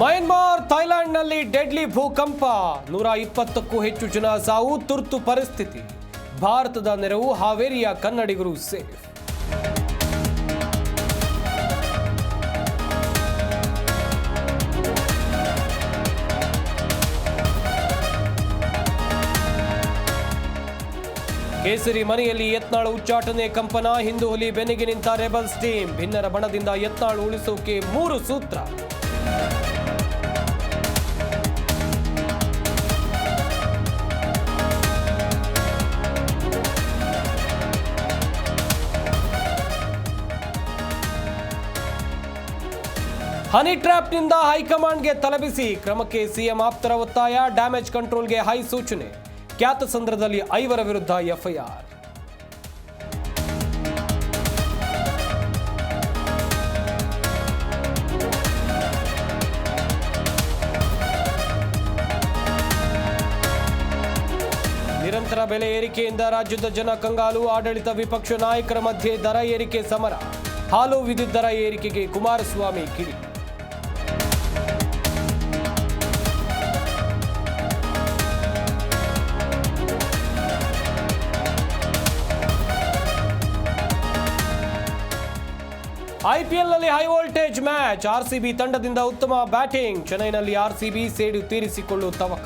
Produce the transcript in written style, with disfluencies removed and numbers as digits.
Myanmar ಥೈಲ್ಯಾಂಡ್ನಲ್ಲಿ deadly ಭೂಕಂಪ 120ಕ್ಕೂ ಹೆಚ್ಚು ಜನ ಸಾವು, ತುರ್ತು ಪರಿಸ್ಥಿತಿ. ಭಾರತದ ನೆರವು, ಹಾವೇರಿಯ ಕನ್ನಡಿಗರು ಸೇಫ್. ಕೇಸರಿ ಮನೆಯಲ್ಲಿ ಯತ್ನಾಳ್ ಉಚ್ಚಾಟನೆ ಕಂಪನ, ಹಿಂದೂ ಹುಲಿ ಬೆನ್ನಿಗೆ ನಿಂತ ರೆಬಲ್ಸ್ ಟೀಮ್. ಭಿನ್ನರ ಬಣದಿಂದ ಯತ್ನಾಳ್ ಉಳಿಸೋಕೆ 3 ಸೂತ್ರ. ಹನಿ ಟ್ರ್ಯಾಪ್ನಿಂದ ಹೈಕಮಾಂಡ್ಗೆ ತಲಬಿಸಿ, ಕ್ರಮಕ್ಕೆ ಸಿಎಂ ಆಪ್ತರ ಒತ್ತಾಯ. ಡ್ಯಾಮೇಜ್ ಕಂಟ್ರೋಲ್ಗೆ ಹೈ ಸೂಚನೆ. ಕ್ಯಾತಸಂದ್ರದಲ್ಲಿ 5 ವಿರುದ್ಧ ಎಫ್ಐಆರ್. ನಿರಂತರ ಬೆಲೆ ಏರಿಕೆಯಿಂದ ರಾಜ್ಯದ ಜನ ಕಂಗಾಲು. ಆಡಳಿತ ವಿಪಕ್ಷ ನಾಯಕರ ಮಧ್ಯೆ ದರ ಏರಿಕೆ ಸಮರ. ಹಾಲು ವಿದ್ಯುತ್ ದರ ಏರಿಕೆಗೆ ಕುಮಾರಸ್ವಾಮಿ ಕಿಡಿ. ಐಪಿಎಲ್ನಲ್ಲಿ ಹೈ ವೋಲ್ಟೇಜ್ ಮ್ಯಾಚ್. ಆರ್ಸಿಬಿ ತಂಡದಿಂದ ಉತ್ತಮ ಬ್ಯಾಟಿಂಗ್. ಚೆನ್ನೈನಲ್ಲಿ ಆರ್ಸಿಬಿ ಸೇಡು ತೀರಿಸಿಕೊಳ್ಳುವ ತವಕ.